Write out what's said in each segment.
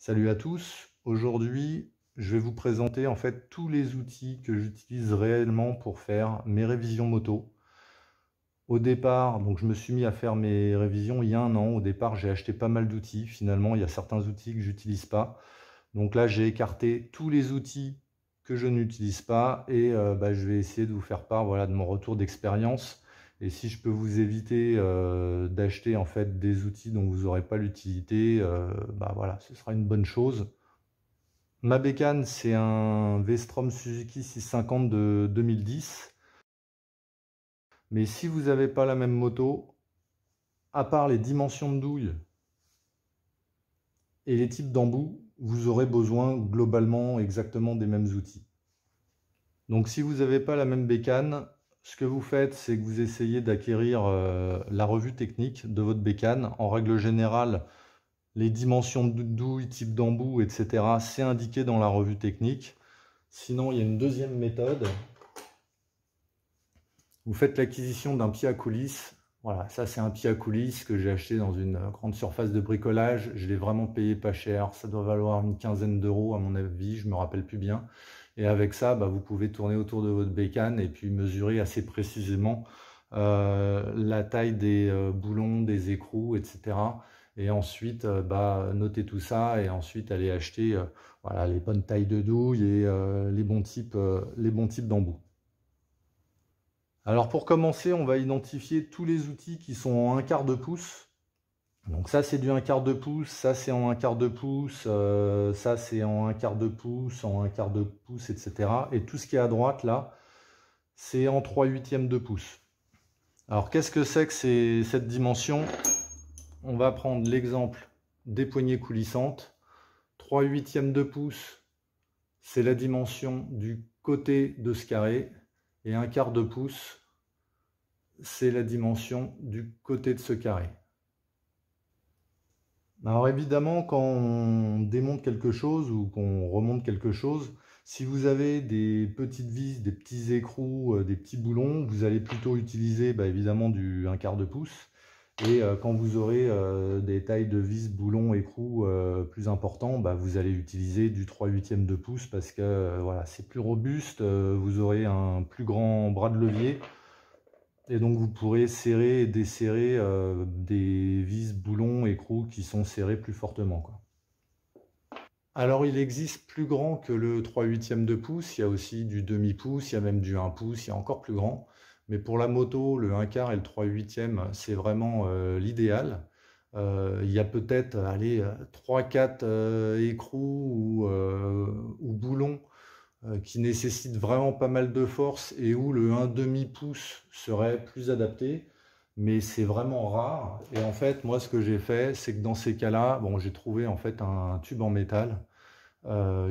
Salut à tous, aujourd'hui je vais vous présenter en fait tous les outils que j'utilise réellement pour faire mes révisions moto. Au départ, donc je me suis mis à faire mes révisions il y a un an. Au départ j'ai acheté pas mal d'outils, finalement il y a certains outils que j'utilise pas. Donc là j'ai écarté tous les outils que je n'utilise pas et je vais essayer de vous faire part voilà, de mon retour d'expérience. Et si je peux vous éviter d'acheter en fait des outils dont vous n'aurez pas l'utilité, voilà, ce sera une bonne chose. Ma bécane, c'est un V-Strom Suzuki 650 de 2010. Mais si vous n'avez pas la même moto, à part les dimensions de douille et les types d'embout, vous aurez besoin globalement exactement des mêmes outils. Donc si vous n'avez pas la même bécane, ce que vous faites, c'est que vous essayez d'acquérir la revue technique de votre bécane. En règle générale, les dimensions de douille, type d'embout, etc., c'est indiqué dans la revue technique. Sinon, il y a une deuxième méthode. Vous faites l'acquisition d'un pied à coulisses. Voilà, ça c'est un pied à coulisses que j'ai acheté dans une grande surface de bricolage. Je l'ai vraiment payé pas cher. Ça doit valoir une quinzaine d'euros à mon avis, je me rappelle plus bien. Et avec ça, vous pouvez tourner autour de votre bécane et puis mesurer assez précisément la taille des boulons, des écrous, etc. Et ensuite, noter tout ça et ensuite aller acheter voilà, les bonnes tailles de douille et les bons types d'embouts. Alors pour commencer, on va identifier tous les outils qui sont en 1/4 de pouce. Donc ça c'est du 1/4 de pouce, ça c'est en 1/4 de pouce, ça c'est en 1/4 de pouce, en 1/4 de pouce, etc. Et tout ce qui est à droite là, c'est en 3/8 de pouce. Alors qu'est-ce que c'est que cette dimension? On va prendre l'exemple des poignées coulissantes. 3/8 de pouce, c'est la dimension du côté de ce carré. Et 1/4 de pouce, c'est la dimension du côté de ce carré. Alors évidemment, quand on démonte quelque chose ou qu'on remonte quelque chose, si vous avez des petites vis, des petits écrous, des petits boulons, vous allez plutôt utiliser évidemment du 1/4 de pouce. Et quand vous aurez des tailles de vis, boulons, écrous plus importants, vous allez utiliser du 3/8 de pouce parce que voilà, c'est plus robuste, vous aurez un plus grand bras de levier. Et donc vous pourrez serrer et desserrer des vis, boulons, écrous qui sont serrés plus fortement, quoi. Alors il existe plus grand que le 3/8 de pouce, il y a aussi du demi-pouce, il y a même du 1 pouce, il y a encore plus grand. Mais pour la moto, le 1/4 et le 3/8, c'est vraiment l'idéal. Il y a peut-être 3-4 écrous ou boulons qui nécessitent vraiment pas mal de force et où le 1/2 pouce serait plus adapté. Mais c'est vraiment rare. Et en fait, moi, ce que j'ai fait, c'est que dans ces cas-là, bon, j'ai trouvé en fait un tube en métal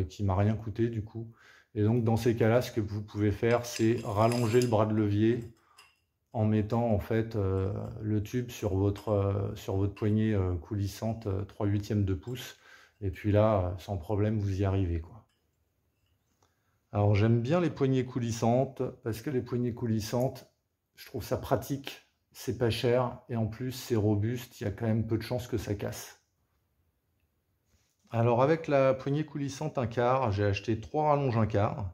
qui m'a rien coûté du coup. Et donc dans ces cas-là, ce que vous pouvez faire, c'est rallonger le bras de levier en mettant en fait le tube sur votre poignée coulissante 3/8 de pouce. Et puis là, sans problème, vous y arrivez, quoi. Alors j'aime bien les poignées coulissantes parce que les poignées coulissantes, je trouve ça pratique, c'est pas cher et en plus c'est robuste, il y a quand même peu de chances que ça casse. Alors avec la poignée coulissante 1/4, j'ai acheté 3 rallonges 1/4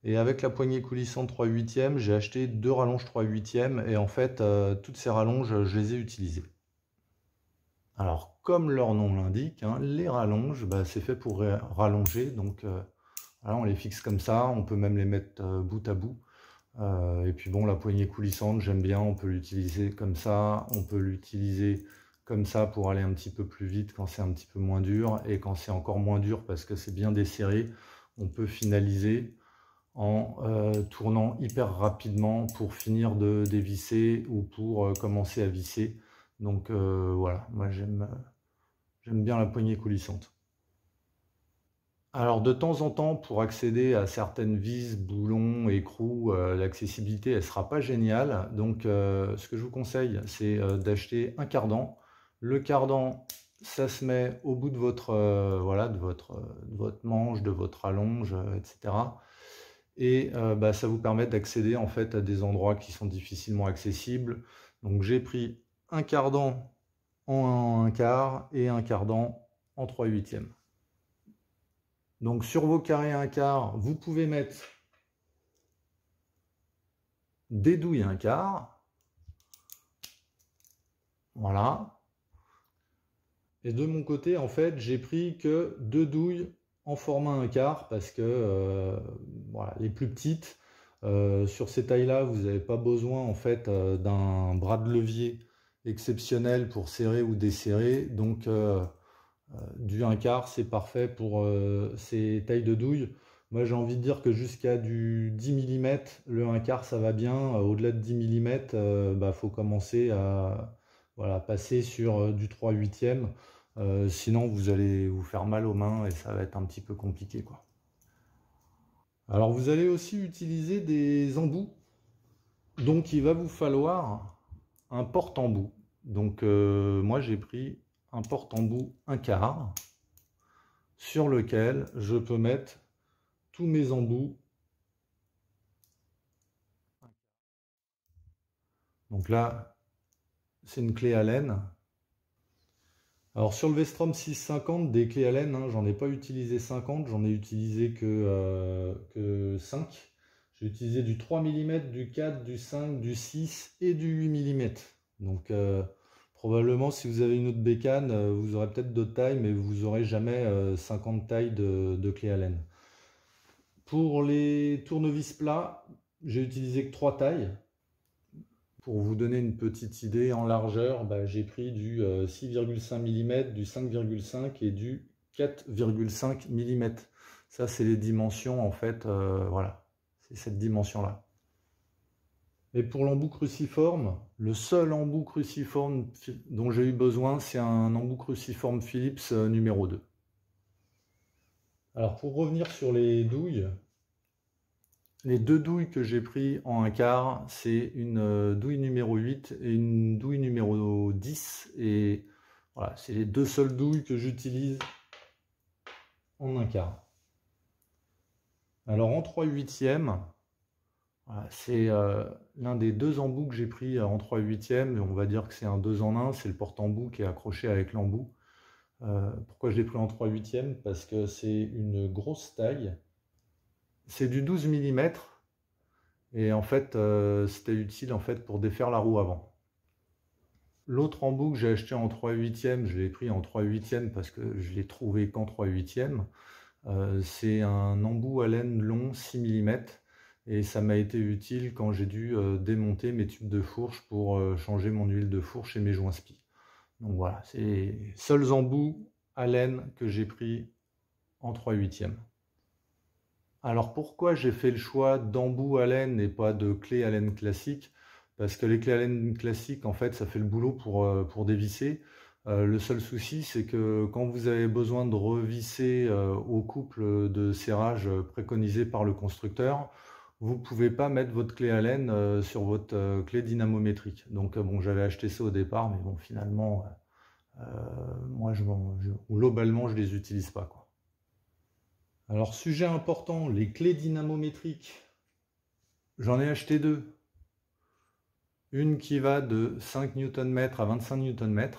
et avec la poignée coulissante 3/8, j'ai acheté 2 rallonges 3/8 et en fait toutes ces rallonges, je les ai utilisées. Alors comme leur nom l'indique, hein, les rallonges, c'est fait pour rallonger, donc voilà, on les fixe comme ça, on peut même les mettre bout à bout. Et puis bon, la poignée coulissante, j'aime bien, on peut l'utiliser comme ça, on peut l'utiliser comme ça pour aller un petit peu plus vite quand c'est un petit peu moins dur. Et quand c'est encore moins dur parce que c'est bien desserré, on peut finaliser en tournant hyper rapidement pour finir de dévisser ou pour commencer à visser. Donc voilà, moi j'aime bien la poignée coulissante. Alors de temps en temps, pour accéder à certaines vis, boulons, écrous, l'accessibilité elle sera pas géniale. Donc ce que je vous conseille, c'est d'acheter un cardan. Le cardan, ça se met au bout de votre, voilà, de votre manche, de votre rallonge, etc. Et ça vous permet d'accéder en fait à des endroits qui sont difficilement accessibles. Donc j'ai pris un cardan en 1/4 et un cardan en 3/8. Donc sur vos carrés 1/4, vous pouvez mettre des douilles 1/4. Voilà. Et de mon côté, en fait, j'ai pris que 2 douilles en format 1/4 parce que voilà, les plus petites, sur ces tailles-là, vous n'avez pas besoin en fait d'un bras de levier exceptionnel pour serrer ou desserrer. Donc du 1/4, c'est parfait pour ces tailles de douilles. Moi, j'ai envie de dire que jusqu'à du 10 mm, le 1/4, ça va bien. Au-delà de 10 mm, faut commencer à voilà, passer sur du 3/8. Sinon, vous allez vous faire mal aux mains et ça va être un petit peu compliqué, quoi. Alors, vous allez aussi utiliser des embouts. Donc, il va vous falloir un porte-embout. Donc, moi, j'ai pris un porte-embout 1/4 sur lequel je peux mettre tous mes embouts. Donc là, c'est une clé Allen. Alors sur le Vestrom 650, des clés Allen, hein, j'en ai pas utilisé 50, j'en ai utilisé que 5. J'ai utilisé du 3 mm, du 4, du 5, du 6 et du 8 mm. Donc probablement si vous avez une autre bécane, vous aurez peut-être d'autres tailles, mais vous n'aurez jamais 50 tailles de clés Allen. Pour les tournevis plats, j'ai utilisé que 3 tailles. Pour vous donner une petite idée en largeur, j'ai pris du 6,5 mm, du 5,5 et du 4,5 mm. Ça, c'est les dimensions, en fait, voilà, c'est cette dimension-là. Et pour l'embout cruciforme, le seul embout cruciforme dont j'ai eu besoin, c'est un embout cruciforme Philips numéro 2. Alors, pour revenir sur les douilles, les 2 douilles que j'ai pris en 1/4, c'est une douille numéro 8 et une douille numéro 10. Et voilà, c'est les 2 seules douilles que j'utilise en 1/4. Alors en 3/8, voilà, c'est l'un des 2 embouts que j'ai pris en 3/8. On va dire que c'est un 2 en 1, c'est le porte-embout qui est accroché avec l'embout. Pourquoi je l'ai pris en 3/8? Parce que c'est une grosse taille. C'est du 12 mm. Et en fait, c'était utile en fait pour défaire la roue avant. L'autre embout que j'ai acheté en 3/8, je l'ai pris en 3/8 parce que je l'ai trouvé qu'en 3/8. C'est un embout Allen long 6 mm et ça m'a été utile quand j'ai dû démonter mes tubes de fourche pour changer mon huile de fourche et mes joints spi. Donc voilà, c'est les seuls embouts Allen que j'ai pris en 3/8. Alors pourquoi j'ai fait le choix d'embout Allen et pas de clé Allen classique? Parce que les clés Allen classiques, en fait, ça fait le boulot pour dévisser. Le seul souci, c'est que quand vous avez besoin de revisser au couple de serrage préconisé par le constructeur, vous ne pouvez pas mettre votre clé Allen sur votre clé dynamométrique. Donc bon, j'avais acheté ça au départ, mais bon, finalement, moi, globalement, je les utilise pas, quoi. Alors, sujet important, les clés dynamométriques. J'en ai acheté 2. Une qui va de 5 Nm à 25 Nm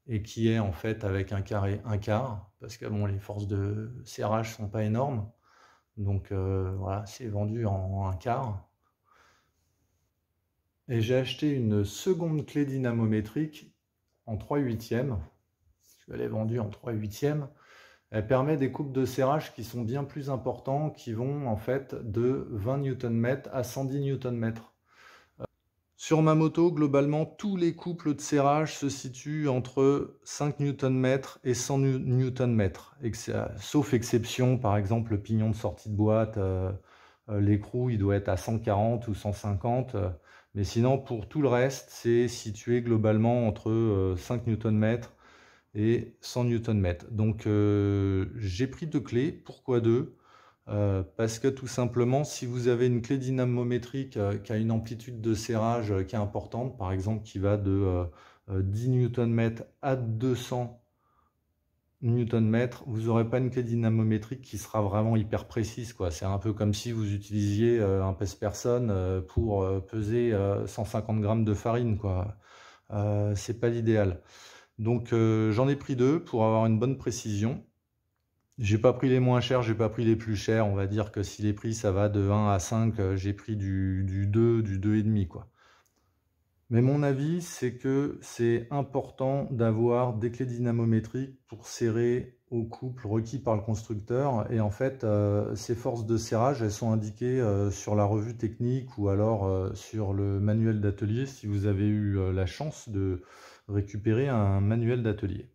et qui est en fait avec un carré 1/4 parce que bon, les forces de serrage sont pas énormes. Donc voilà, c'est vendu en 1/4. Et j'ai acheté une seconde clé dynamométrique en 3/8. Elle est vendue en 3/8. Elle permet des coupes de serrage qui sont bien plus importants, qui vont en fait de 20 Nm à 110 Nm. Sur ma moto, globalement, tous les couples de serrage se situent entre 5 Nm et 100 Nm. Sauf exception, par exemple, le pignon de sortie de boîte, l'écrou, il doit être à 140 ou 150. Mais sinon, pour tout le reste, c'est situé globalement entre 5 Nm et 100 Nm. Donc j'ai pris 2 clés. Pourquoi 2? Parce que tout simplement, si vous avez une clé dynamométrique qui a une amplitude de serrage qui est importante, par exemple qui va de 10 Nm à 200 Nm, vous n'aurez pas une clé dynamométrique qui sera vraiment hyper précise, quoi. C'est un peu comme si vous utilisiez un pèse-personne pour peser 150 g de farine, quoi. C'est pas l'idéal. Donc j'en ai pris 2 pour avoir une bonne précision. J'ai pas pris les moins chers, j'ai pas pris les plus chers. On va dire que si les prix ça va de 1 à 5, j'ai pris du 2, du 2,5 quoi. Mais mon avis, c'est que c'est important d'avoir des clés dynamométriques pour serrer au couple requis par le constructeur. Et en fait, ces forces de serrage, elles sont indiquées sur la revue technique ou alors sur le manuel d'atelier si vous avez eu la chance de récupérer un manuel d'atelier.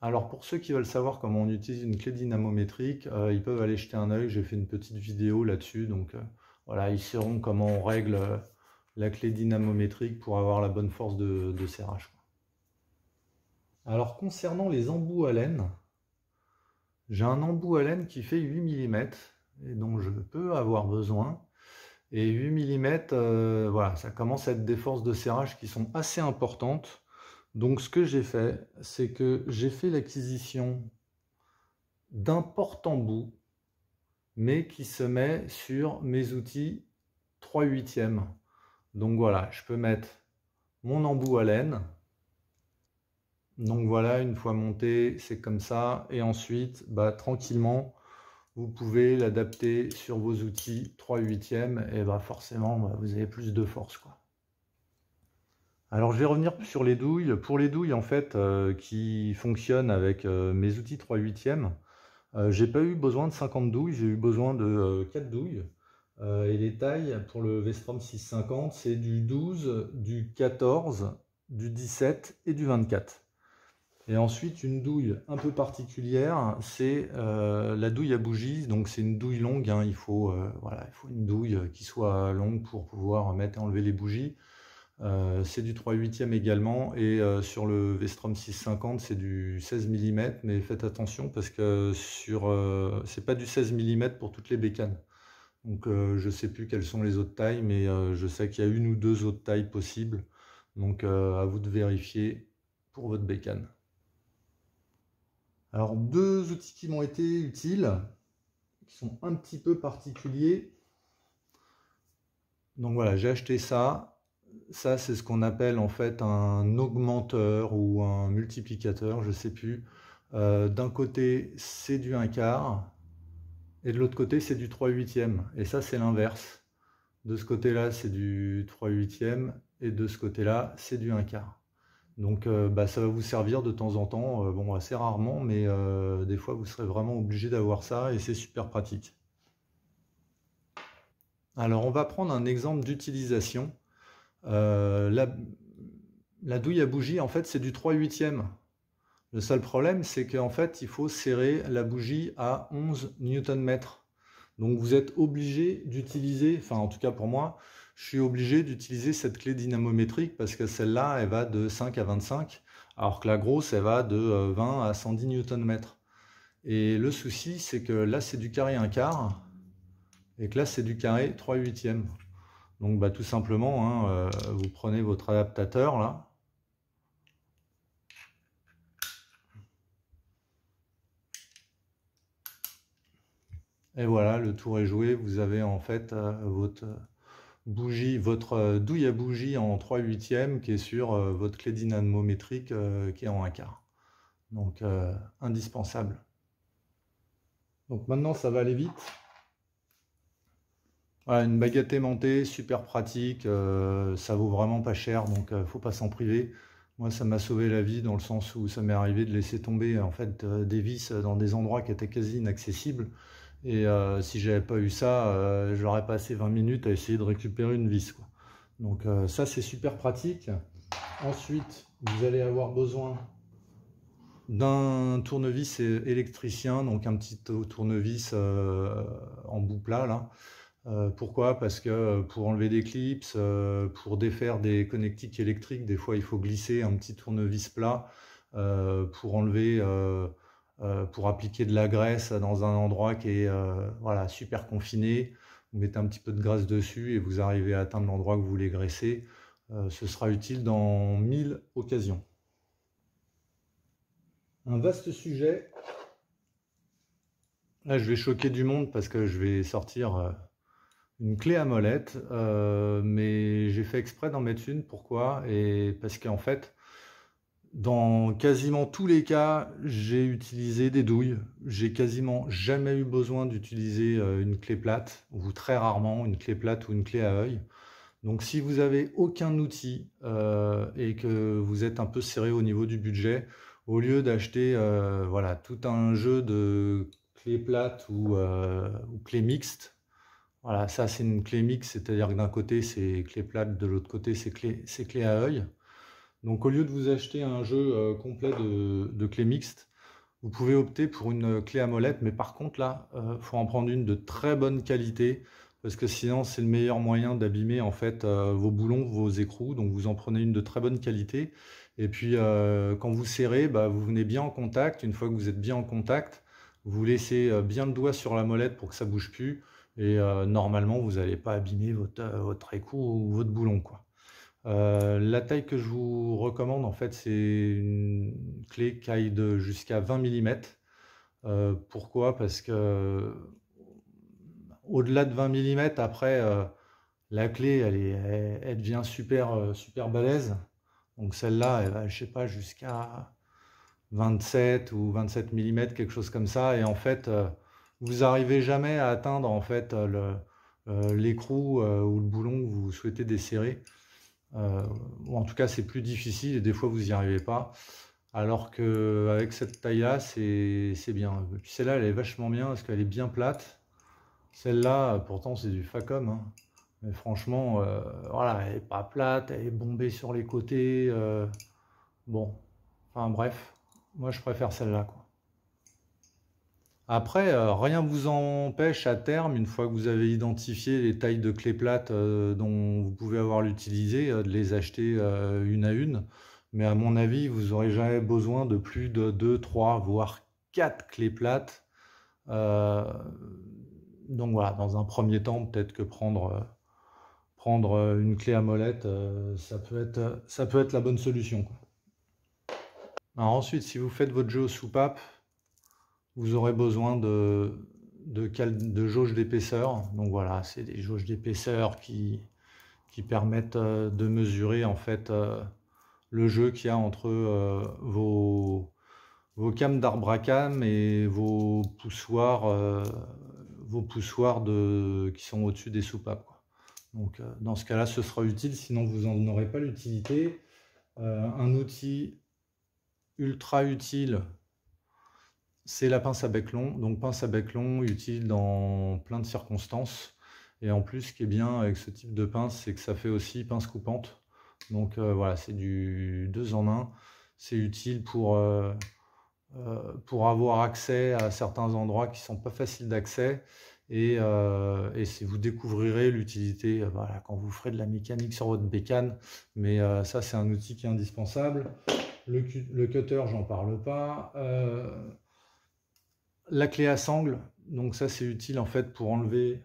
Alors pour ceux qui veulent savoir comment on utilise une clé dynamométrique, ils peuvent aller jeter un œil. J'ai fait une petite vidéo là-dessus. Donc voilà, ils sauront comment on règle la clé dynamométrique pour avoir la bonne force de serrage. Alors concernant les embouts à laine, j'ai un embout à laine qui fait 8 mm et dont je peux avoir besoin. Et 8 mm, voilà, ça commence à être des forces de serrage qui sont assez importantes. Donc ce que j'ai fait, c'est que j'ai fait l'acquisition d'un porte-embout, mais qui se met sur mes outils 3/8. Donc voilà, je peux mettre mon embout à laine. Donc voilà, une fois monté, c'est comme ça. Et ensuite, tranquillement, vous pouvez l'adapter sur vos outils 3/8 et forcément, vous avez plus de force, quoi. Alors je vais revenir sur les douilles. Pour les douilles en fait qui fonctionnent avec mes outils 3/8, j'ai pas eu besoin de 50 douilles, j'ai eu besoin de 4 douilles. Et les tailles pour le Vestrom 650, c'est du 12, du 14, du 17 et du 24. Et ensuite, une douille un peu particulière, c'est la douille à bougie. Donc c'est une douille longue, hein. Voilà, il faut une douille qui soit longue pour pouvoir mettre et enlever les bougies. C'est du 3/8 également. Et sur le Vestrom 650, c'est du 16 mm. Mais faites attention parce que c'est pas du 16 mm pour toutes les bécanes. Donc je ne sais plus quelles sont les autres tailles, mais je sais qu'il y a une ou deux autres tailles possibles. Donc à vous de vérifier pour votre bécane. Alors deux outils qui m'ont été utiles, qui sont un petit peu particuliers. Donc voilà, j'ai acheté ça. Ça c'est ce qu'on appelle en fait un augmenteur ou un multiplicateur, je ne sais plus. D'un côté c'est du 1/4 et de l'autre côté c'est du 3/8. Et ça c'est l'inverse. De ce côté-là c'est du 3/8 et de ce côté-là c'est du 1/4. Donc ça va vous servir de temps en temps, bon assez rarement, mais des fois vous serez vraiment obligé d'avoir ça et c'est super pratique. Alors on va prendre un exemple d'utilisation. La douille à bougie en fait c'est du 3/8. Le seul problème c'est qu'en fait il faut serrer la bougie à 11 Nm. Donc vous êtes obligé d'utiliser, enfin en tout cas pour moi, je suis obligé d'utiliser cette clé dynamométrique parce que celle-là, elle va de 5 à 25, alors que la grosse, elle va de 20 à 110 Nm. Et le souci, c'est que là, c'est du carré 1/4 et que là, c'est du carré 3/8. Donc tout simplement, hein, vous prenez votre adaptateur là. Et voilà, le tour est joué. Vous avez en fait votre douille à bougie en 3/8 qui est sur votre clé dynamométrique qui est en 1/4. Donc indispensable. Donc maintenant ça va aller vite. Voilà, une baguette aimantée, super pratique, ça vaut vraiment pas cher, donc faut pas s'en priver. Moi ça m'a sauvé la vie dans le sens où ça m'est arrivé de laisser tomber en fait des vis dans des endroits qui étaient quasi inaccessibles. Et si j'avais pas eu ça, j'aurais passé 20 minutes à essayer de récupérer une vis, quoi. Donc ça c'est super pratique. Ensuite, vous allez avoir besoin d'un tournevis électricien, donc un petit tournevis en bout plat là. Pourquoi? Parce que pour enlever des clips, pour défaire des connectiques électriques, des fois il faut glisser un petit tournevis plat pour enlever, pour appliquer de la graisse dans un endroit qui est voilà, super confiné. Vous mettez un petit peu de graisse dessus et vous arrivez à atteindre l'endroit que vous voulez graisser. Ce sera utile dans 1000 occasions. Un vaste sujet. Là, je vais choquer du monde parce que je vais sortir une clé à molette, mais j'ai fait exprès d'en mettre une. Pourquoi? Et parce qu'en fait, Dans quasiment tous les cas, j'ai utilisé des douilles. J'ai quasiment jamais eu besoin d'utiliser une clé plate, ou très rarement une clé plate ou une clé à œil. Donc si vous avez aucun outil et que vous êtes un peu serré au niveau du budget, au lieu d'acheter voilà, tout un jeu de clés plates ou clés mixtes, voilà, ça c'est une clé mixte, c'est-à-dire que d'un côté c'est clé plate, de l'autre côté c'est clé à œil. Donc au lieu de vous acheter un jeu complet de clés mixtes, vous pouvez opter pour une clé à molette, mais par contre là, faut en prendre une de très bonne qualité, parce que sinon c'est le meilleur moyen d'abîmer en fait vos boulons, vos écrous. Donc vous en prenez une de très bonne qualité, et puis quand vous serrez, bah, vous venez bien en contact. Une fois que vous êtes bien en contact, vous laissez bien le doigt sur la molette pour que ça bouge plus, et normalement vous n'allez pas abîmer votre écrou ou votre boulon, quoi. La taille que je vous recommande, en fait, c'est une clé qui aille de jusqu'à 20 mm. Pourquoi? Parce que au-delà de 20 mm, après, la clé, elle devient super balèze. Donc celle-là, elle va, je sais pas, jusqu'à 27 ou 27 mm, quelque chose comme ça. Et en fait, vous n'arrivez jamais à atteindre en fait l'écrou ou le boulon que vous souhaitez desserrer. Ou en tout cas, c'est plus difficile et des fois, vous n'y arrivez pas. Alors qu'avec cette taille-là, c'est bien. Et puis celle-là, elle est vachement bien parce qu'elle est bien plate. Celle-là, pourtant, c'est du Facom, hein. Mais franchement, voilà, elle n'est pas plate, elle est bombée sur les côtés. Bon, enfin bref, moi je préfère celle-là, quoi. Après, rien ne vous empêche à terme, une fois que vous avez identifié les tailles de clés plates dont vous pouvez avoir l'utilité, de les acheter une à une. Mais à mon avis, vous n'aurez jamais besoin de plus de 2, 3, voire 4 clés plates. Euh, donc voilà, dans un premier temps, peut-être que prendre une clé à molette, ça peut être la bonne solution, quoi. Alors ensuite, si vous faites votre jeu aux soupapes, vous aurez besoin de jauges d'épaisseur. Donc voilà, c'est des jauges d'épaisseur qui permettent de mesurer en fait le jeu qu'il y a entre vos cames d'arbre à cames et vos poussoirs qui sont au-dessus des soupapes, quoi. Donc dans ce cas-là, ce sera utile, sinon vous n'en aurez pas l'utilité. Un outil ultra utile, c'est la pince à bec long. Donc pince à bec long, utile dans plein de circonstances. Et en plus, ce qui est bien avec ce type de pince, c'est que ça fait aussi pince coupante. Donc voilà, c'est du 2 en 1. C'est utile pour avoir accès à certains endroits qui ne sont pas faciles d'accès. Et vous découvrirez l'utilité voilà, quand vous ferez de la mécanique sur votre bécane. Mais ça, c'est un outil qui est indispensable. Le cutter, j'en parle pas. La clé à sangle, donc ça c'est utile en fait pour enlever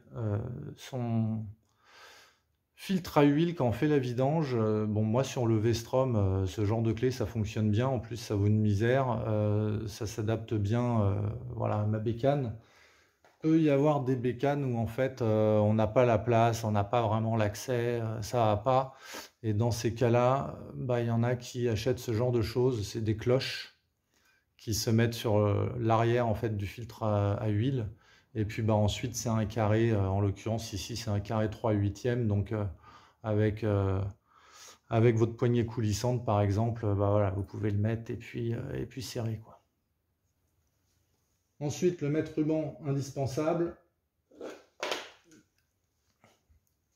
son filtre à huile quand on fait la vidange. Bon, moi sur le Vestrom, ce genre de clé ça fonctionne bien, en plus ça vaut une misère, ça s'adapte bien voilà, à ma bécane. Il peut y avoir des bécanes où en fait on n'a pas la place, on n'a pas vraiment l'accès, ça va pas. Et dans ces cas-là, bah, il y en a qui achètent ce genre de choses, c'est des cloches qui se mettent sur l'arrière en fait du filtre à huile, et puis bah, ensuite c'est un carré, en l'occurrence ici c'est un carré 3/8, donc avec, avec votre poignée coulissante par exemple, bah, voilà, vous pouvez le mettre et puis serrer, quoi. Ensuite le mètre ruban indispensable.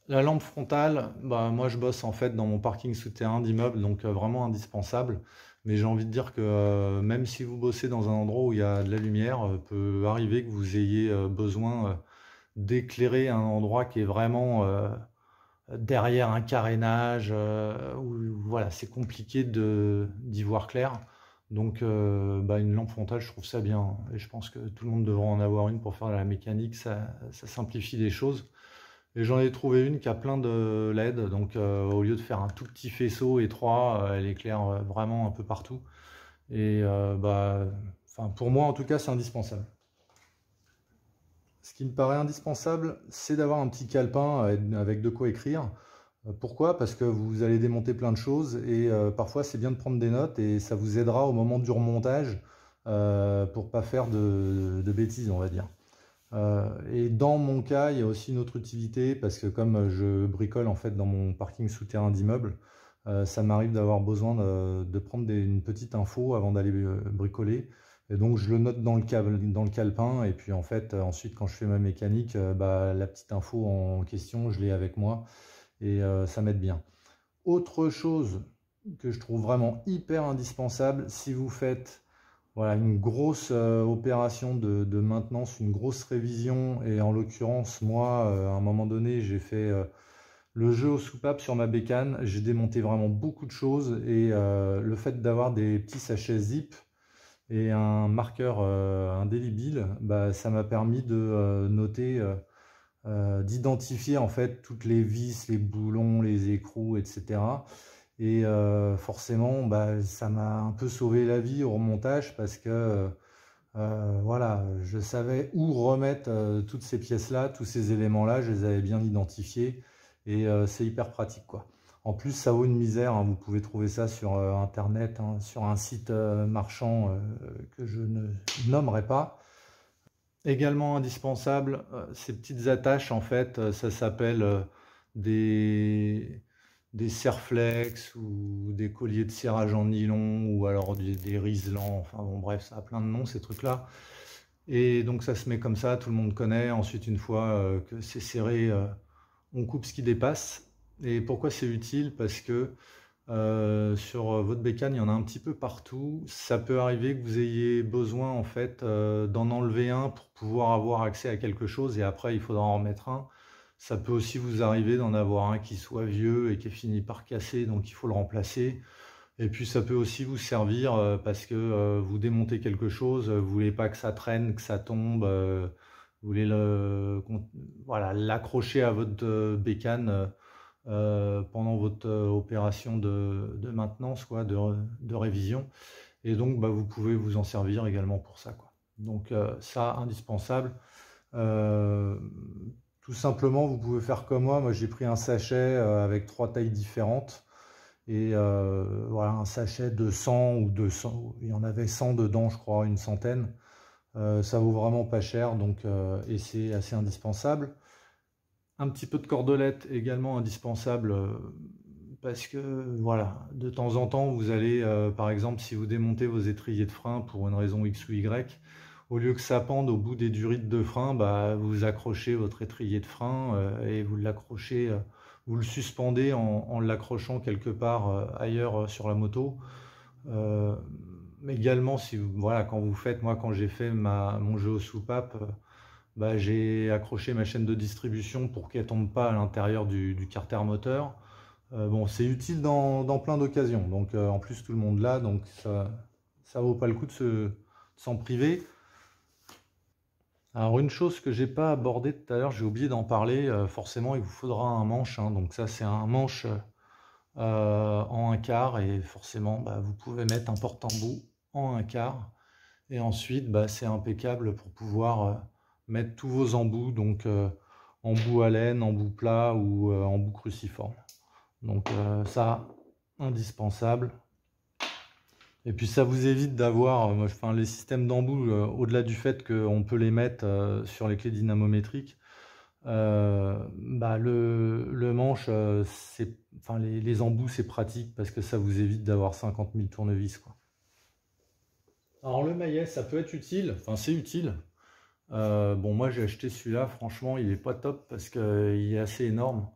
La lampe frontale, bah, moi je bosse en fait dans mon parking souterrain d'immeuble, donc vraiment indispensable. Mais j'ai envie de dire que même si vous bossez dans un endroit où il y a de la lumière, peut arriver que vous ayez besoin d'éclairer un endroit qui est vraiment derrière un carénage, où voilà, c'est compliqué d'y voir clair. Donc bah, une lampe frontale, je trouve ça bien. Et je pense que tout le monde devrait en avoir une pour faire de la mécanique, ça simplifie les choses. Et j'en ai trouvé une qui a plein de LED, donc au lieu de faire un tout petit faisceau étroit, elle éclaire vraiment un peu partout. Et bah, enfin, pour moi en tout cas, c'est indispensable. Ce qui me paraît indispensable, c'est d'avoir un petit calepin avec de quoi écrire. Pourquoi? Parce que vous allez démonter plein de choses et parfois c'est bien de prendre des notes et ça vous aidera au moment du remontage pour pas faire de bêtises, on va dire. Et dans mon cas, il y a aussi une autre utilité parce que comme je bricole en fait dans mon parking souterrain d'immeuble, ça m'arrive d'avoir besoin de prendre une petite info avant d'aller bricoler. Et donc je le note dans le calepin et puis en fait ensuite quand je fais ma mécanique, bah, la petite info en question, je l'ai avec moi et ça m'aide bien. Autre chose que je trouve vraiment hyper indispensable, si vous faites voilà, une grosse opération de maintenance, une grosse révision, et en l'occurrence, moi, à un moment donné, j'ai fait le jeu aux soupapes sur ma bécane, j'ai démonté vraiment beaucoup de choses, et le fait d'avoir des petits sachets zip et un marqueur indélébile, bah, ça m'a permis de noter, d'identifier en fait toutes les vis, les boulons, les écrous, etc. Et forcément, bah, ça m'a un peu sauvé la vie au remontage parce que voilà, je savais où remettre toutes ces pièces-là, tous ces éléments-là, je les avais bien identifiés et c'est hyper pratique quoi. En plus, ça vaut une misère, hein, vous pouvez trouver ça sur Internet, hein, sur un site marchand que je ne nommerai pas. Également indispensable, ces petites attaches en fait, ça s'appelle des, des serflex ou des colliers de serrage en nylon ou alors des riselants, enfin bon bref, ça a plein de noms ces trucs-là. Et donc ça se met comme ça, tout le monde connaît. Ensuite, une fois que c'est serré, on coupe ce qui dépasse. Et pourquoi c'est utile? Parce que sur votre bécane, il y en a un petit peu partout. Ça peut arriver que vous ayez besoin en fait d'en enlever un pour pouvoir avoir accès à quelque chose et après il faudra en remettre un. Ça peut aussi vous arriver d'en avoir un qui soit vieux et qui est fini par casser, donc il faut le remplacer. Et puis ça peut aussi vous servir parce que vous démontez quelque chose, vous voulez pas que ça traîne, que ça tombe, vous voulez voilà, l'accrocher à votre bécane pendant votre opération de maintenance, quoi, de révision. Et donc, bah, vous pouvez vous en servir également pour ça, quoi. Donc, ça, indispensable. Euh, Tout simplement, vous pouvez faire comme moi. Moi, j'ai pris un sachet avec 3 tailles différentes. Et voilà, un sachet de 100 ou 200. Il y en avait 100 dedans, je crois, une centaine. Ça vaut vraiment pas cher, donc, et c'est assez indispensable. Un petit peu de cordelette également indispensable parce que voilà, de temps en temps vous allez, par exemple si vous démontez vos étriers de frein pour une raison X ou Y, au lieu que ça pende au bout des durites de frein, bah, vous accrochez votre étrier de frein et vous l'accrochez, vous le suspendez en l'accrochant quelque part ailleurs sur la moto. Mais également si voilà, quand vous faites, moi quand j'ai fait mon jeu aux soupapes, bah, j'ai accroché ma chaîne de distribution pour qu'elle ne tombe pas à l'intérieur du carter moteur. Bon, c'est utile dans plein d'occasions. Donc en plus tout le monde l'a, donc ça vaut pas le coup de s'en priver. Alors une chose que j'ai pas abordée tout à l'heure, j'ai oublié d'en parler, forcément il vous faudra un manche, hein. Donc ça c'est un manche en 1/4 et forcément bah, vous pouvez mettre un porte-embout en 1/4 et ensuite bah, c'est impeccable pour pouvoir mettre tous vos embouts, donc embout à laine, embout plat ou embout cruciforme. Donc ça, indispensable. Et puis ça vous évite d'avoir, enfin, les systèmes d'embouts, au-delà du fait qu'on peut les mettre sur les clés dynamométriques, bah, le manche, enfin, les embouts c'est pratique parce que ça vous évite d'avoir 50 000 tournevis, quoi. Alors le maillet, ça peut être utile, enfin c'est utile. Bon, moi j'ai acheté celui-là, franchement il est pas top parce qu'il est assez énorme.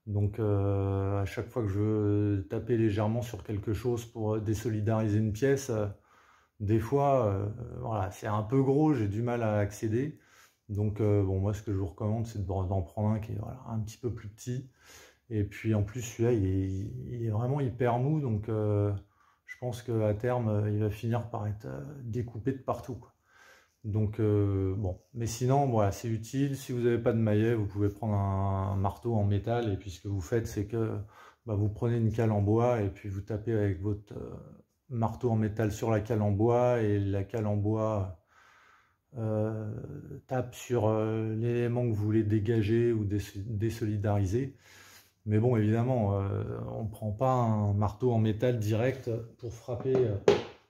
Donc à chaque fois que je veux taper légèrement sur quelque chose pour désolidariser une pièce, des fois voilà, c'est un peu gros, j'ai du mal à accéder. Donc bon, moi ce que je vous recommande c'est d'en prendre un qui est voilà, un petit peu plus petit. Et puis en plus celui-là il est vraiment hyper mou, donc je pense qu'à terme il va finir par être découpé de partout, quoi. Donc bon, mais sinon voilà, c'est utile. Si vous n'avez pas de maillet, vous pouvez prendre un marteau en métal et puis ce que vous faites c'est que bah, vous prenez une cale en bois et puis vous tapez avec votre marteau en métal sur la cale en bois et la cale en bois tape sur l'élément que vous voulez dégager ou désolidariser Mais bon, évidemment, on ne prend pas un marteau en métal direct pour frapper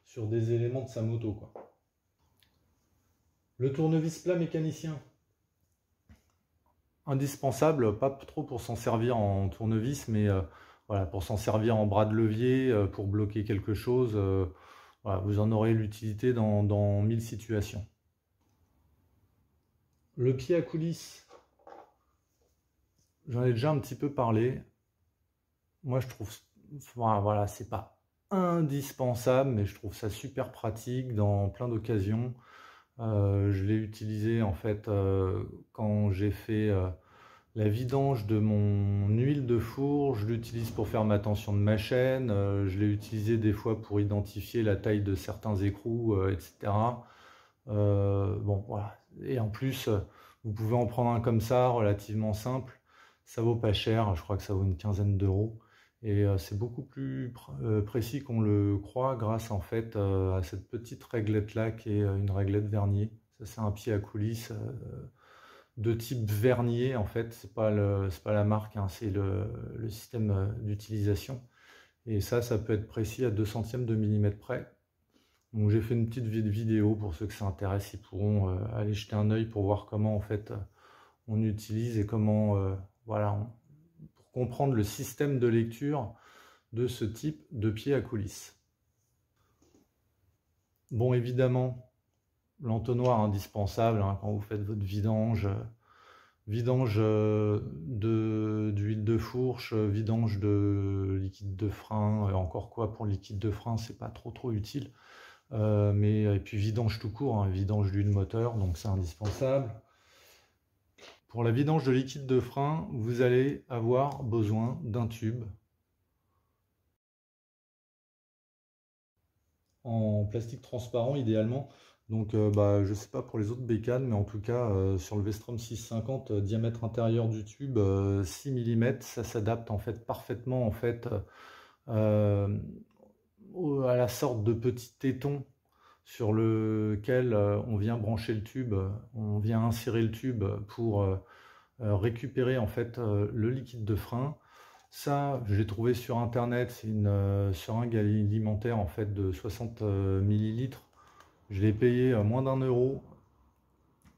sur des éléments de sa moto, quoi. Le tournevis plat mécanicien. Indispensable, pas trop pour s'en servir en tournevis, mais voilà, pour s'en servir en bras de levier, pour bloquer quelque chose. Voilà, vous en aurez l'utilité dans 1000 situations. Le pied à coulisse. J'en ai déjà un petit peu parlé. Moi, je trouve, voilà, c'est pas indispensable, mais je trouve ça super pratique dans plein d'occasions. Je l'ai utilisé en fait quand j'ai fait la vidange de mon huile de four. Je l'utilise pour faire ma tension de ma chaîne. Je l'ai utilisé des fois pour identifier la taille de certains écrous, etc. Bon, voilà. Et en plus, vous pouvez en prendre un comme ça, relativement simple. Ça vaut pas cher, je crois que ça vaut une quinzaine d'euros. Et c'est beaucoup plus précis qu'on le croit grâce en fait à cette petite réglette là qui est une réglette vernier. Ça c'est un pied à coulisse de type vernier en fait, c'est pas la marque, hein, c'est le système d'utilisation. Et ça peut être précis à 2 centièmes de millimètre près. Donc j'ai fait une petite vidéo pour ceux que ça intéresse, ils pourront aller jeter un œil pour voir comment en fait on utilise et comment voilà, pour comprendre le système de lecture de ce type de pied à coulisse. Bon, évidemment, l'entonnoir indispensable hein, quand vous faites votre vidange, d'huile de fourche, vidange de liquide de frein, encore quoi pour le liquide de frein, c'est pas trop utile. Et puis vidange tout court, hein, vidange d'huile moteur, donc c'est indispensable. Pour la vidange de liquide de frein, vous allez avoir besoin d'un tube en plastique transparent idéalement. Donc je ne sais pas pour les autres bécanes, mais en tout cas sur le Vestrom 650, diamètre intérieur du tube 6 mm, ça s'adapte en fait parfaitement en fait à la sorte de petit téton sur lequel on vient brancher le tube, on vient insérer le tube pour récupérer en fait le liquide de frein. Ça, je l'ai trouvé sur internet, c'est une seringue alimentaire en fait de 60 ml. Je l'ai payé moins d'1 €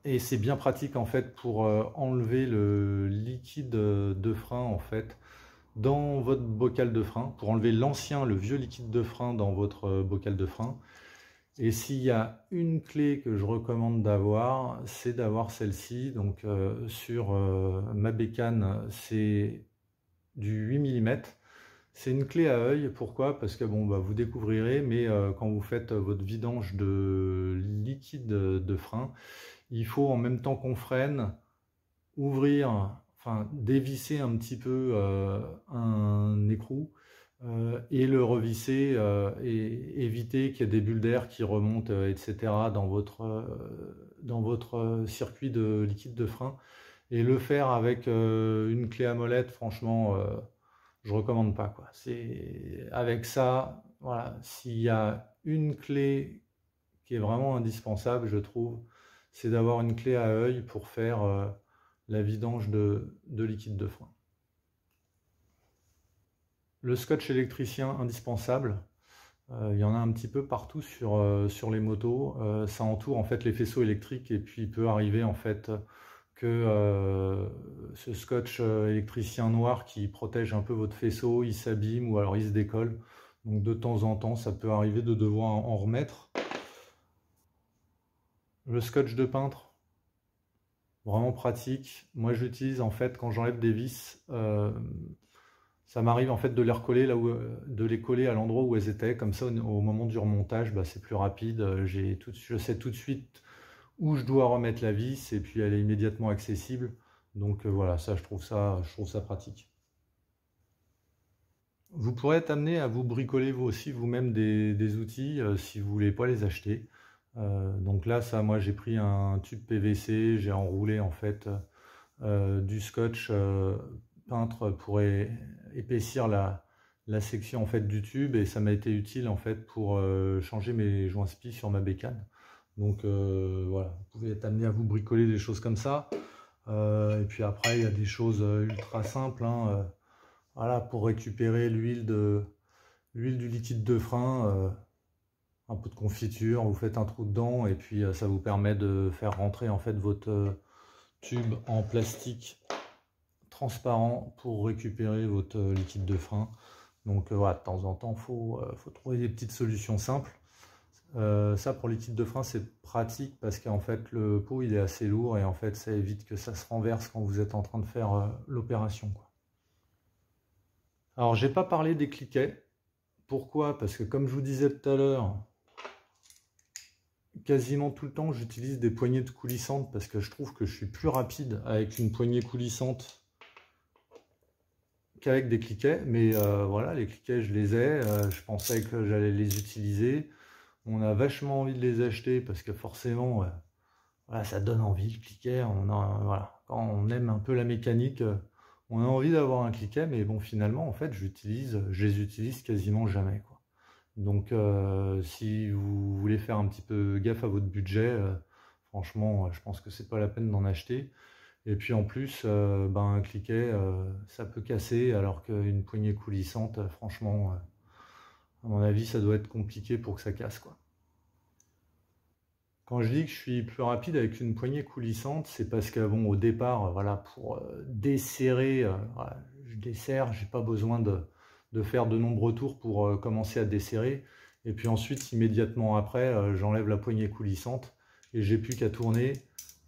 et c'est bien pratique en fait pour enlever le liquide de frein en fait dans votre bocal de frein, pour enlever le vieux liquide de frein dans votre bocal de frein. Et s'il y a une clé que je recommande d'avoir, c'est d'avoir celle-ci. Donc sur ma bécane, c'est du 8 mm. C'est une clé à œil. Pourquoi? Parce que bon, vous découvrirez, mais quand vous faites votre vidange de liquide de frein, il faut en même temps qu'on freine, dévisser un petit peu un écrou et le revisser et éviter qu'il y ait des bulles d'air qui remontent, etc. dans votre circuit de liquide de frein. Et le faire avec une clé à molette, franchement, je recommande pas, quoi. Avec ça, voilà, s'il y a une clé qui est vraiment indispensable, je trouve, c'est d'avoir une clé à œil pour faire la vidange de liquide de frein. Le scotch électricien indispensable, il y en a un petit peu partout sur les motos. Ça entoure en fait les faisceaux électriques et puis il peut arriver en fait que ce scotch électricien noir qui protège un peu votre faisceau, il s'abîme ou alors il se décolle. Donc de temps en temps, ça peut arriver de devoir en remettre. Le scotch de peintre, vraiment pratique. Moi, je l'utilise en fait quand j'enlève des vis. Ça m'arrive en fait de les recoller de les coller à l'endroit où elles étaient. Comme ça, au moment du remontage, c'est plus rapide. Je sais tout de suite où je dois remettre la vis et puis elle est immédiatement accessible. Donc voilà, ça je trouve ça pratique. Vous pourrez être amené à vous bricoler aussi vous-même des outils si vous voulez pas les acheter. Donc là, moi j'ai pris un tube PVC, j'ai enroulé en fait du scotch peintre pour épaissir la section en fait du tube et ça m'a été utile en fait pour changer mes joints spi sur ma bécane. Donc voilà, vous pouvez être amené à vous bricoler des choses comme ça. Et puis après, il y a des choses ultra simples, hein, voilà, pour récupérer l'huile du liquide de frein, un peu de confiture, vous faites un trou dedans et puis ça vous permet de faire rentrer en fait votre tube en plastique transparent pour récupérer votre liquide de frein. Donc voilà, de temps en temps, faut trouver des petites solutions simples. Ça pour liquide de frein c'est pratique parce qu'en fait le pot il est assez lourd et en fait ça évite que ça se renverse quand vous êtes en train de faire l'opération, quoi. Alors j'ai pas parlé des cliquets. Pourquoi? Parce que comme je vous disais tout à l'heure, quasiment tout le temps j'utilise des poignées de coulissantes parce que je trouve que je suis plus rapide avec une poignée coulissante qu'avec des cliquets. Mais voilà, les cliquets je les ai, je pensais que j'allais les utiliser. On a vachement envie de les acheter parce que forcément, voilà, ça donne envie le cliquet. Voilà, quand on aime un peu la mécanique, on a envie d'avoir un cliquet, mais bon, finalement, en fait, je les utilise quasiment jamais, quoi. Donc, si vous voulez faire un petit peu gaffe à votre budget, franchement, je pense que c'est pas la peine d'en acheter. Et puis en plus, un cliquet, ça peut casser, alors qu'une poignée coulissante, franchement, à mon avis, ça doit être compliqué pour que ça casse, quoi. Quand je dis que je suis plus rapide avec une poignée coulissante, c'est parce que bon, au départ, voilà, pour desserrer, voilà, je desserre, j'ai pas besoin de faire de nombreux tours pour commencer à desserrer. Et puis ensuite, immédiatement après, j'enlève la poignée coulissante et j'ai plus qu'à tourner.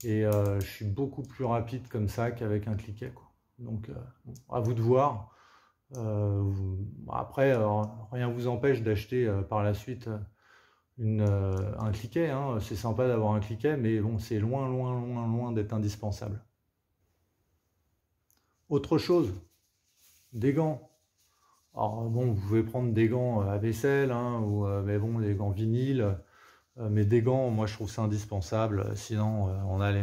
Et je suis beaucoup plus rapide comme ça qu'avec un cliquet, quoi. Donc, bon, à vous de voir. Après, rien ne vous empêche d'acheter par la suite un cliquet, hein. C'est sympa d'avoir un cliquet, mais bon, c'est loin, loin, loin, loin d'être indispensable. Autre chose, des gants. Alors bon, vous pouvez prendre des gants à vaisselle, hein, mais bon, des gants vinyles. Mais des gants, moi je trouve ça indispensable. Sinon, on a les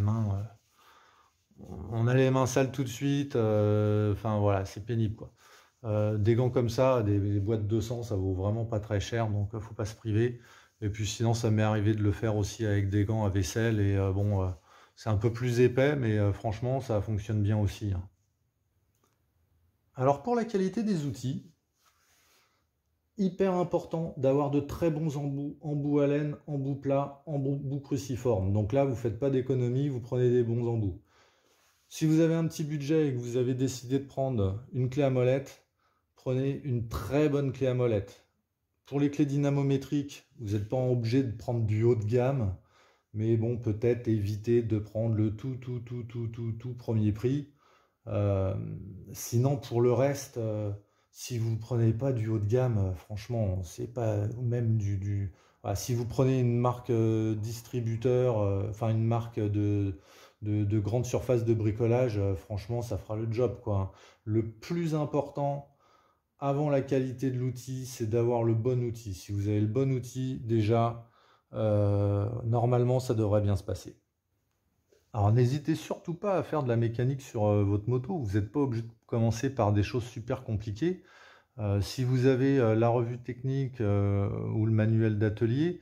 mains sales tout de suite. Enfin voilà, c'est pénible, quoi. Des gants comme ça, des boîtes de 200, ça vaut vraiment pas très cher, donc faut pas se priver. Et puis sinon, ça m'est arrivé de le faire aussi avec des gants à vaisselle. Et bon, c'est un peu plus épais, mais franchement, ça fonctionne bien aussi, hein. Alors pour la qualité des outils, hyper important d'avoir de très bons embouts à laine, embouts plats, embouts cruciformes. Donc là, vous ne faites pas d'économie, vous prenez des bons embouts. Si vous avez un petit budget et que vous avez décidé de prendre une clé à molette, prenez une très bonne clé à molette. Pour les clés dynamométriques, vous n'êtes pas obligé de prendre du haut de gamme, mais bon, peut-être éviter de prendre le tout premier prix. Sinon, pour le reste, si vous ne prenez pas du haut de gamme, franchement, c'est pas même voilà, si vous prenez une marque distributeur, enfin une marque de grande surface de bricolage, franchement, ça fera le job, quoi. Le plus important avant la qualité de l'outil, c'est d'avoir le bon outil. Si vous avez le bon outil, déjà, normalement, ça devrait bien se passer. Alors n'hésitez surtout pas à faire de la mécanique sur votre moto. Vous n'êtes pas obligé de commencer par des choses super compliquées. Si vous avez la revue technique ou le manuel d'atelier,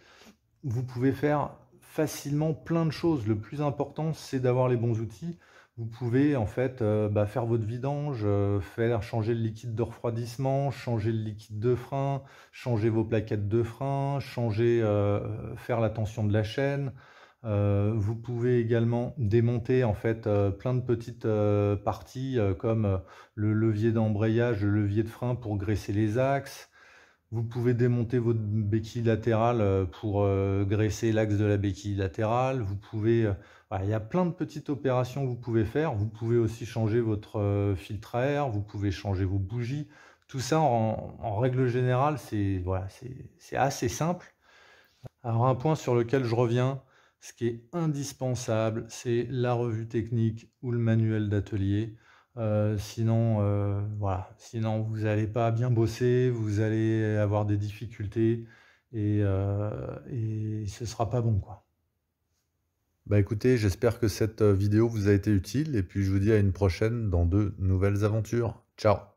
vous pouvez faire facilement plein de choses. Le plus important, c'est d'avoir les bons outils. Vous pouvez en fait faire votre vidange, faire changer le liquide de refroidissement, changer le liquide de frein, changer vos plaquettes de frein, faire la tension de la chaîne. Vous pouvez également démonter en fait plein de petites parties comme le levier d'embrayage, le levier de frein pour graisser les axes. Vous pouvez démonter votre béquille latérale pour graisser l'axe de la béquille latérale. Voilà, il y a plein de petites opérations que vous pouvez faire. Vous pouvez aussi changer votre filtre à air, vous pouvez changer vos bougies. Tout ça en règle générale, voilà, c'est assez simple. Alors un point sur lequel je reviens, ce qui est indispensable, c'est la revue technique ou le manuel d'atelier. Voilà, sinon vous n'allez pas bien bosser, vous allez avoir des difficultés et ce sera pas bon, quoi. Bah écoutez, j'espère que cette vidéo vous a été utile et puis je vous dis à une prochaine dans de nouvelles aventures. Ciao!